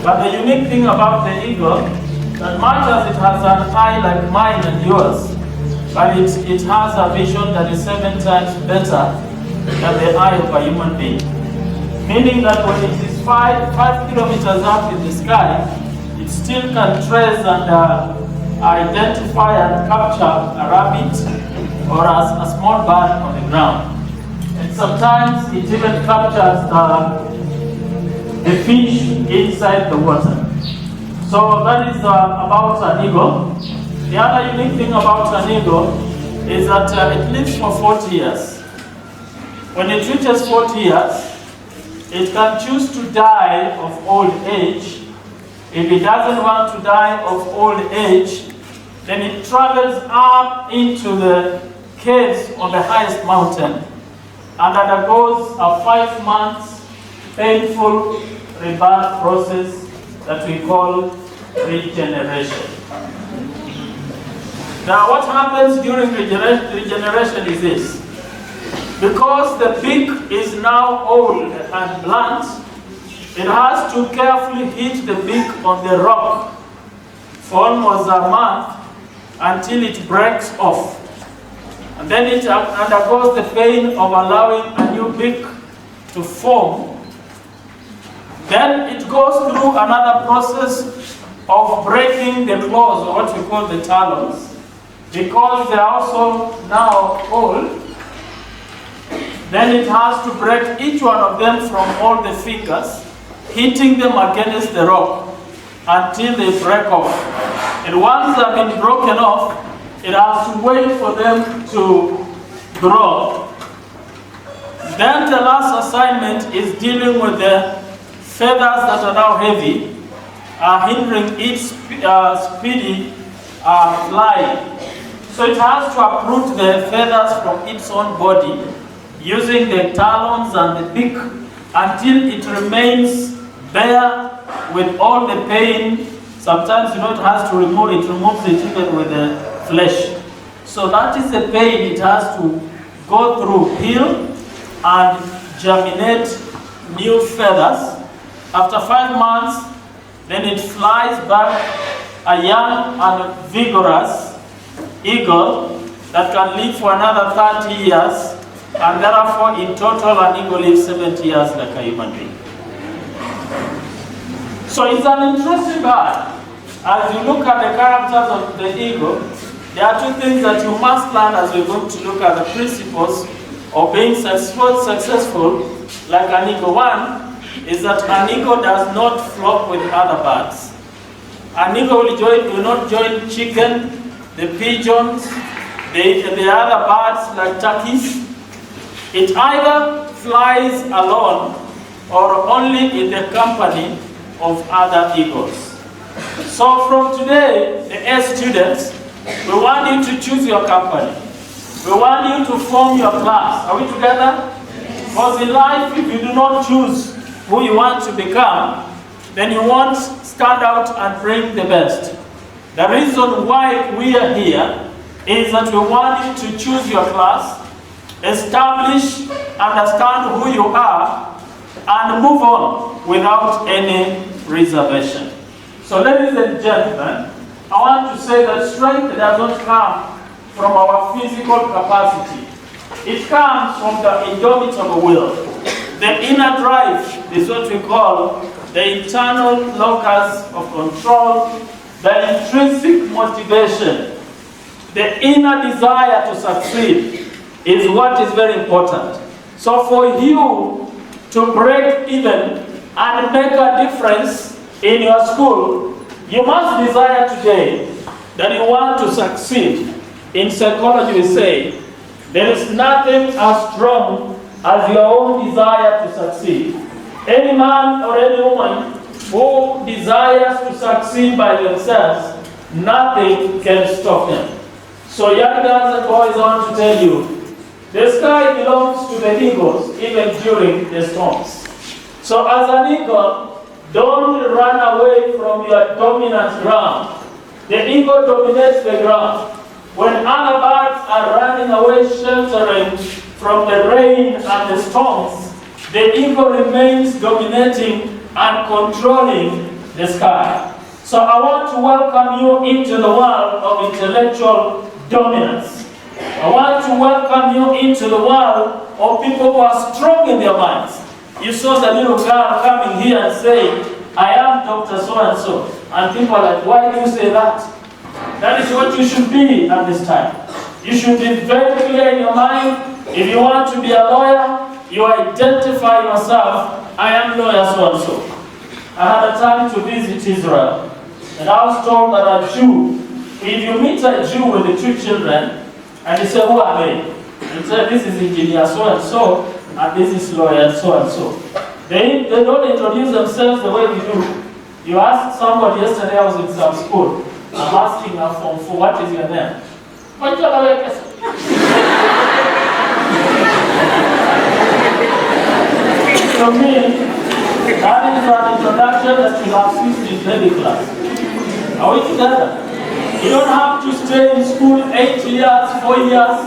But the unique thing about the eagle, that much as it has an eye like mine and yours, but it has a vision that is 7 times better than the eye of a human being. Meaning that when it is 5 kilometers up in the sky, it still can trace and identify and capture a rabbit or a small bird on the ground. And sometimes it even captures the fish inside the water. So that is about an eagle. The other unique thing about an eagle is that it lives for 40 years. When it reaches 40 years, it can choose to die of old age. If it doesn't want to die of old age, then it travels up into the caves on the highest mountain and undergoes a 5 months painful rebirth process that we call regeneration. Now what happens during regeneration is this. Because the beak is now old and blunt, it has to carefully hit the beak on the rock for almost a month until it breaks off. And then it undergoes the pain of allowing a new beak to form. Then it goes through another process of breaking the claws, or what we call the talons, because they are also now old. Then it has to break each one of them from all the fingers, hitting them against the rock until they break off. And once they've been broken off, it has to wait for them to grow. Then the last assignment is dealing with the feathers that are now heavy, hindering its speedy flying. So it has to uproot the feathers from its own body, using the talons and the beak until it remains bare with all the pain. Sometimes it has to remove it, removes it even with the flesh. So that is the pain it has to go through, heal and germinate new feathers. After 5 months, then it flies back a young and vigorous eagle that can live for another 30 years. And therefore, in total, an eagle lives 70 years like a human being. So it's an interesting bird. As you look at the characters of the eagle, there are 2 things that you must learn as we're going to look at the principles of being successful like an eagle. One is that an eagle does not flock with other birds. An eagle will not join chicken, the pigeons, the other birds like turkeys. It either flies alone or only in the company of other eagles. So from today, the A students, we want you to choose your company. We want you to form your class. Are we together? Because in life, if you do not choose who you want to become, then you won't stand out and bring the best. The reason why we are here is that we want you to choose your class, establish, understand who you are, and move on without any reservation. So ladies and gentlemen, I want to say that strength does not come from our physical capacity. It comes from the indomitable will. The inner drive is what we call the internal locus of control, the intrinsic motivation, the inner desire to succeed is what is very important. So for you to break even and make a difference in your school, you must desire today that you want to succeed. In psychology we say, there is nothing as strong as your own desire to succeed. Any man or any woman who desires to succeed by themselves, nothing can stop them. So young girls and boys, I want to tell you, the sky belongs to the eagles even during the storms. So as an eagle, don't run away from your dominant ground. The eagle dominates the ground. When other birds are running away sheltering from the rain and the storms, the eagle remains dominating and controlling the sky. So I want to welcome you into the world of intellectual dominance. I want to welcome you into the world of people who are strong in their minds. You saw the little girl coming here and saying, I am Dr. So-and-so. And people are like, why do you say that? That is what you should be at this time. You should be very clear in your mind. If you want to be a lawyer, you identify yourself, I am lawyer so-and-so. I had a time to visit Israel, and I was told that a Jew, if you meet a Jew with the two children, and you say, who are they? And you say, this is engineer so-and-so, and this is lawyer so-and-so. They don't introduce themselves the way we do. You ask somebody yesterday, I was in some school, I'm asking her for what is your name? What your lawyer? To me, that is an introduction that you have seen in daily class. Are we together? You don't have to stay in school 8 years, 4 years,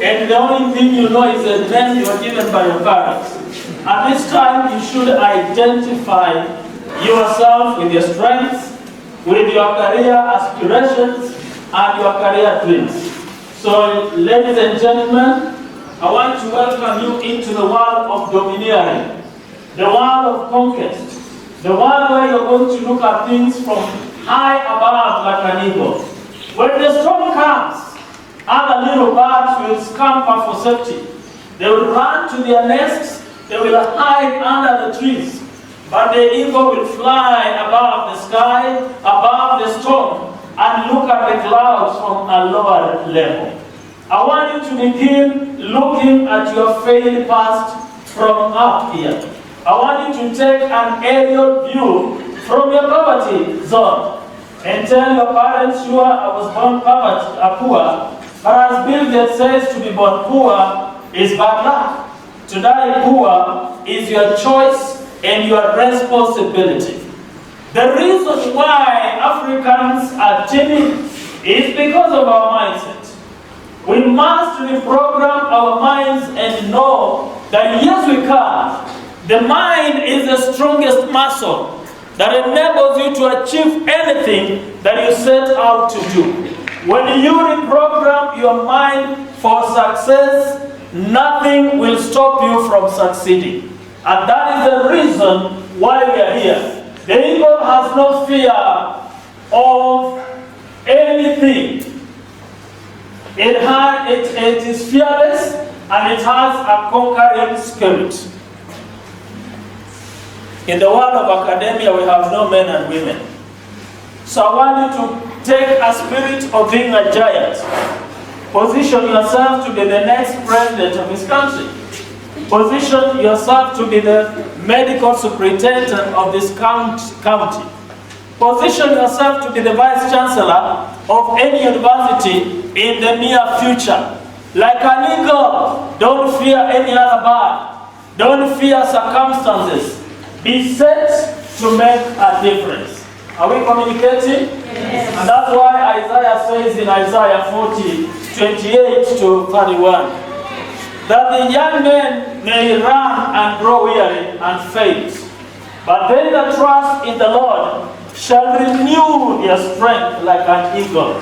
and the only thing you know is the name you are given by your parents. At this time, you should identify yourself with your strengths, with your career aspirations, and your career dreams. So, ladies and gentlemen, I want to welcome you into the world of domineering, the world of conquest, the world where you're going to look at things from high above like an eagle. When the storm comes, other little birds will scamper for safety. They will run to their nests, they will hide under the trees. But the eagle will fly above the sky, above the storm, and look at the clouds from a lower level. I want you to begin looking at your failed past from up here. I want you to take an aerial view from your poverty zone and tell your parents, sure, I was born poor, but as Bill Gates says, to be born poor is bad luck. To die poor is your choice and your responsibility. The reason why Africans are timid is because of our mindset. We must reprogram our minds and know that yes, we can. The mind is the strongest muscle that enables you to achieve anything that you set out to do. When you reprogram your mind for success, nothing will stop you from succeeding. And that is the reason why we are here. The eagle has no fear of anything. It is fearless and it has a conquering spirit. In the world of academia, we have no men and women. So I want you to take a spirit of being a giant. Position yourself to be the next president of this country. Position yourself to be the medical superintendent of this county. Position yourself to be the vice chancellor of any university in the near future. Like an eagle, don't fear any other bird. Don't fear circumstances. Be set to make a difference. Are we communicating? Yes. And that's why Isaiah says in Isaiah 40:28 to 31, that the young men may run and grow weary and faint, but they that trust in the Lord shall renew their strength like an eagle.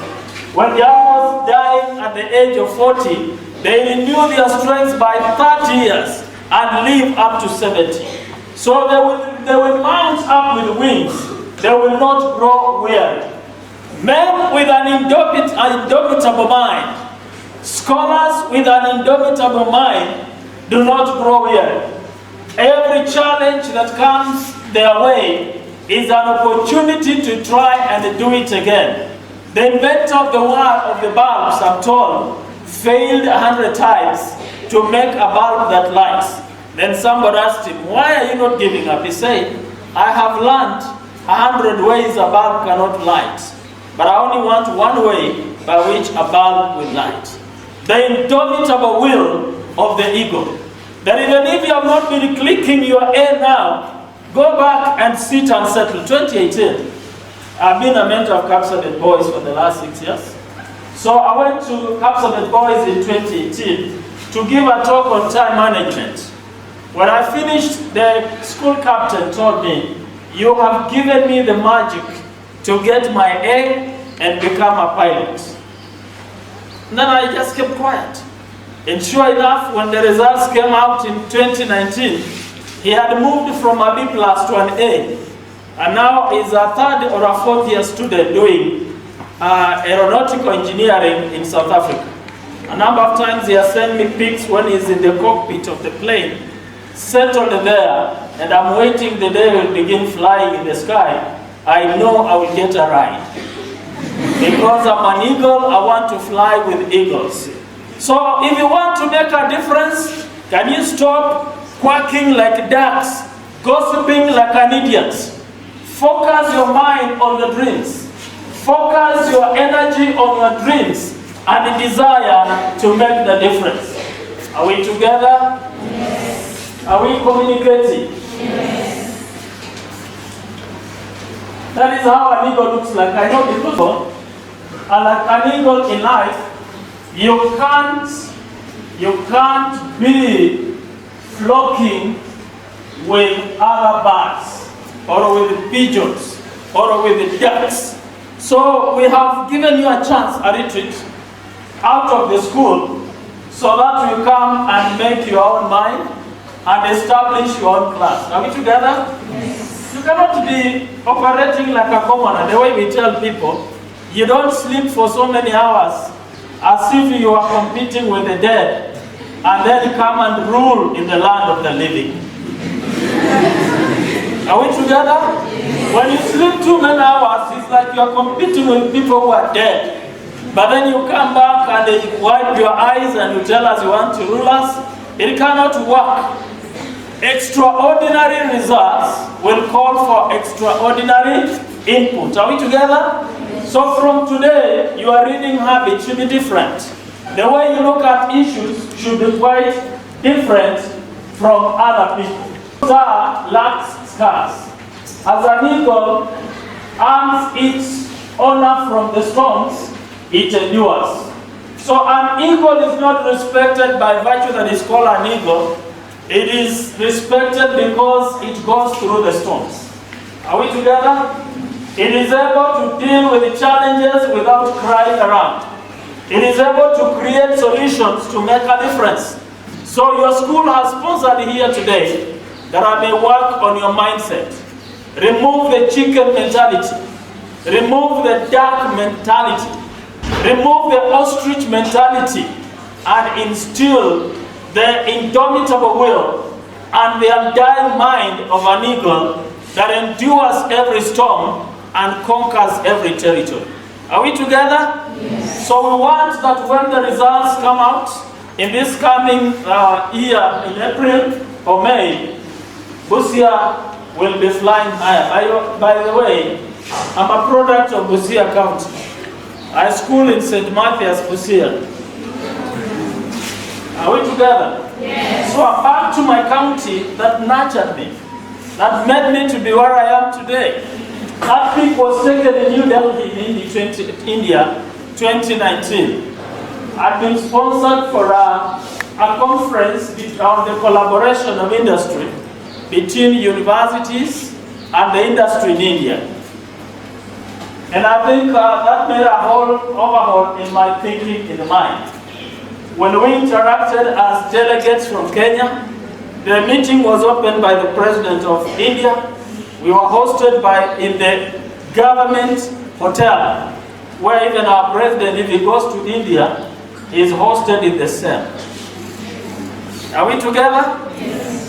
When the others die at the age of 40, they renew their strength by 30 years and live up to 70. So they will mount up with wings. They will not grow weary. Men with an indomitable mind, scholars with an indomitable mind, do not grow weary. Every challenge that comes their way is an opportunity to try and do it again. The inventor of the bulbs, I'm told, failed 100 times to make a bulb that lights. Then somebody asked him, why are you not giving up? He said, I have learned 100 ways a bulb cannot light, but I only want one way by which a bulb will light. The indomitable will of the eagle. That even if you have not been clicking your A now, go back and sit and settle. 2018, I've been a mentor of Capsabet Boys for the last 6 years. So I went to Capsabet Boys in 2018 to give a talk on time management. When I finished, the school captain told me, you have given me the magic to get my A and become a pilot. And then I just kept quiet. And sure enough, when the results came out in 2019, he had moved from a B plus to an A. And now he's a third or a fourth year student doing aeronautical engineering in South Africa. A number of times he has sent me pics when he's in the cockpit of the plane, settled there, and I'm waiting the day will begin flying in the sky. I know I will get a ride. Because I'm an eagle, I want to fly with eagles. So if you want to make a difference, can you stop quacking like ducks, gossiping like an idiot? Focus your mind on your dreams. Focus your energy on your dreams and the desire to make the difference. Are we together? Yes. Are we communicating? Yes. That is how an eagle looks like. I know because like an eagle in life, you can't be flocking with other birds or with pigeons or with ducks. So we have given you a chance, a retreat, out of the school so that you come and make your own mind and establish your own class. Are we together? Yes. You cannot be operating like a commoner. The way we tell people, you don't sleep for so many hours as if you are competing with the dead and then come and rule in the land of the living. Are we together? Yes. When you sleep too many hours, it's like you are competing with people who are dead. But then you come back and you wipe your eyes and you tell us you want to rule us. It cannot work. Extraordinary results will call for extraordinary input. Are we together? So from today, your reading habit should be different. The way you look at issues should be quite different from other people. Star lacks scars. As an eagle earns its honor from the storms, it endures. So an eagle is not respected by virtue that is called an eagle. It is respected because it goes through the storms. Are we together? It is able to deal with the challenges without crying around. It is able to create solutions to make a difference. So your school has sponsored here today that I may work on your mindset. Remove the chicken mentality. Remove the duck mentality. Remove the ostrich mentality and instill the indomitable will and the undying mind of an eagle that endures every storm and conquers every territory. Are we together? Yes. So we want that when the results come out in this coming year, in April or May, Busia will be flying higher. By the way, I'm a product of Busia County. I school in St. Mathias, Busia. Are we together? Yes. So I'm back to my county that nurtured me, that made me to be where I am today. That peak was taken in New Delhi in India, 2019. I've been sponsored for a conference on the collaboration of industry between universities and the industry in India. And I think that made a whole overhaul in my thinking in the mind. When we interacted as delegates from Kenya, the meeting was opened by the President of India. We were hosted in the government hotel, where even our president, if he goes to India, is hosted in the same. Are we together? Yes.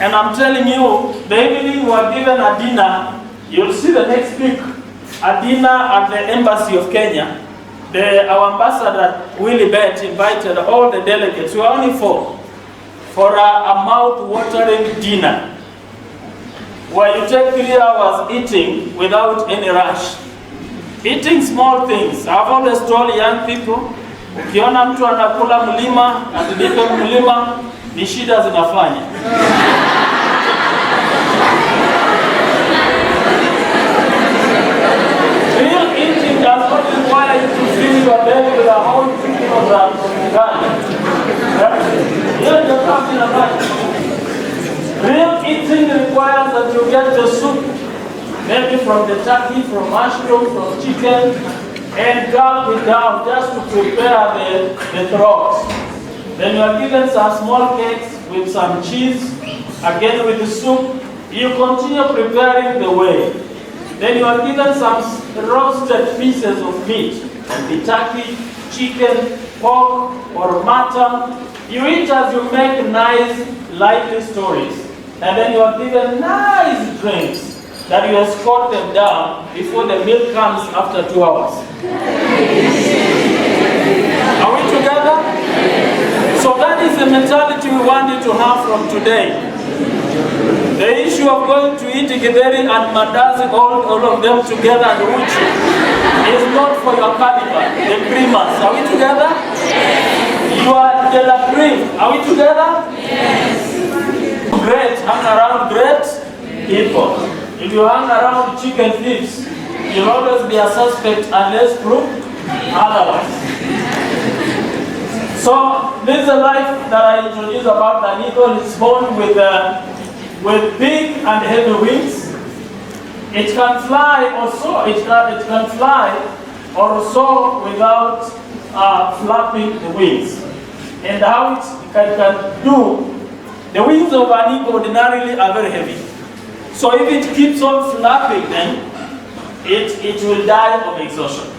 And I'm telling you, the evening we were given a dinner. You'll see the next week, a dinner at the Embassy of Kenya. Our ambassador, Willie Bett, invited all the delegates. We were only four, for a mouth-watering dinner, where you take 3 hours eating without any rush. Eating small things. I've always told young people, ukiona mtu anakula mlima, atilipe mlima, ni shida zinafanya. Real eating does not require you to fill your belly with a whole 2 kilograms of garlic. Real eating requires that you get the soup, maybe from the turkey, from mushroom, from chicken, and gulp it down just to prepare the throat. Then you are given some small cakes with some cheese, again with the soup. You continue preparing the way. Then you are given some roasted pieces of meat, the turkey, chicken, pork, or mutton. You eat as you make nice, lively stories. And then you are given nice drinks that you escort them down before the meal comes after 2 hours. Are we together? So that is the mentality we want you to have from today. The issue of going to eat githeri and mandazi, all of them together and uchi, is not for your caliber, the creamers. Are we together? You are de la cream. Are we together? Yes. Great, hang around great people. If you hang around chicken thieves, you'll always be a suspect unless proved otherwise. So this is a life that I introduced about an eagle. It's born with big and heavy wings. It can fly also. It can fly or soar without flapping the wings. And how it can do, the wings of an eagle ordinarily are very heavy. So if it keeps on flapping, then it will die of exhaustion.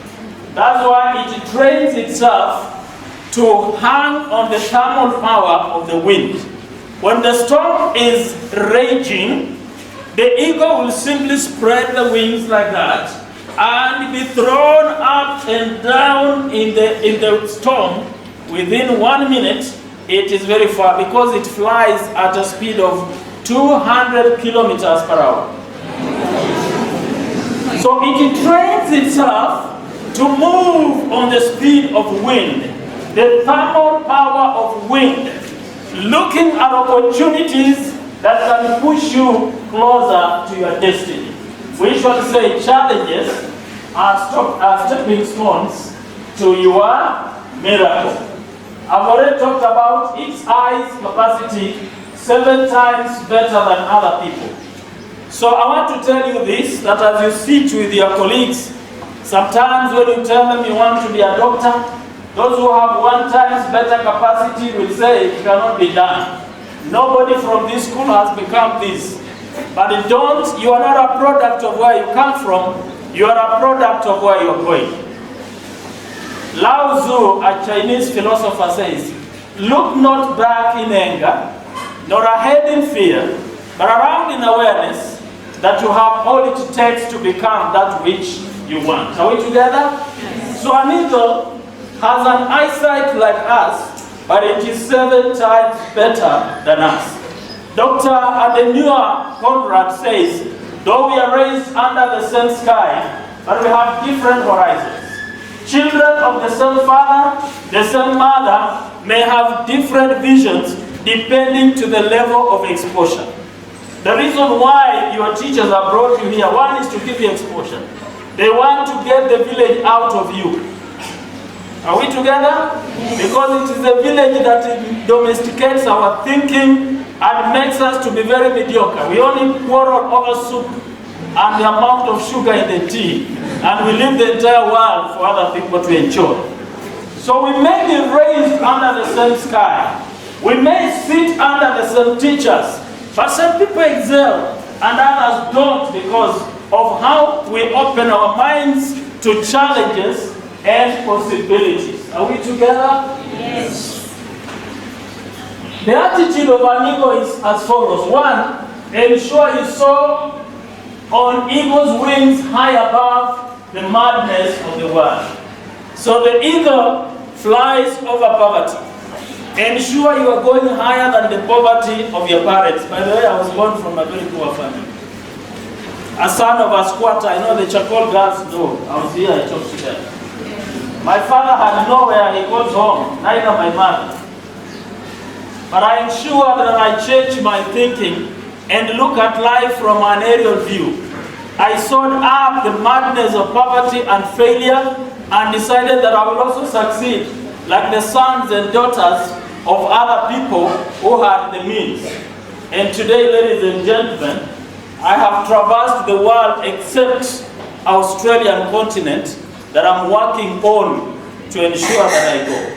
That's why it trains itself to hang on the thermal power of the wind. When the storm is raging, the eagle will simply spread the wings like that and be thrown up and down in the storm. Within 1 minute, it is very far because it flies at a speed of 200 kilometers per hour. So it trains itself to move on the speed of wind, the thermal power of wind, looking at opportunities that can push you closer to your destiny. We should say challenges are stepping stones to your miracle. I've already talked about its eyes capacity 7 times better than other people. So I want to tell you this, that as you sit with your colleagues, sometimes when you tell them you want to be a doctor, those who have 1 times better capacity will say it cannot be done. Nobody from this school has become this. But you are not a product of where you come from, you are a product of where you are going. Lao Tzu, a Chinese philosopher, says, look not back in anger, nor ahead in fear, but around in awareness that you have all it takes to become that which you want. Are we together? Yes. So an eagle has an eyesight like us, but it is 7 times better than us. Dr. Adenua Conrad says, though we are raised under the same sky, but we have different horizons. Children of the same father, the same mother, may have different visions depending to the level of exposure. The reason why your teachers have brought you here, one is to give you exposure. They want to get the village out of you. Are we together? Because it is the village that domesticates our thinking and makes us to be very mediocre. We only quarrel over soup and the amount of sugar in the tea, and we leave the entire world for other people to enjoy. So we may be raised under the same sky. We may sit under the same teachers, but some people excel and others don't because of how we open our minds to challenges and possibilities. Are we together? Yes. The attitude of an eagle is as follows. 1, ensure you soar on eagle's wings high above the madness of the world. So the eagle flies over poverty. Ensure you are going higher than the poverty of your parents. By the way, I was born from a very poor family. A son of a squatter. I know the charcoal girls know. I was here, I talked to them. My father had nowhere, he goes home, neither my mother. But I ensure that I change my thinking and look at life from an aerial view. I sawed up the madness of poverty and failure and decided that I will also succeed like the sons and daughters of other people who had the means. And today, ladies and gentlemen, I have traversed the world except Australian continent that I'm working on to ensure that I go.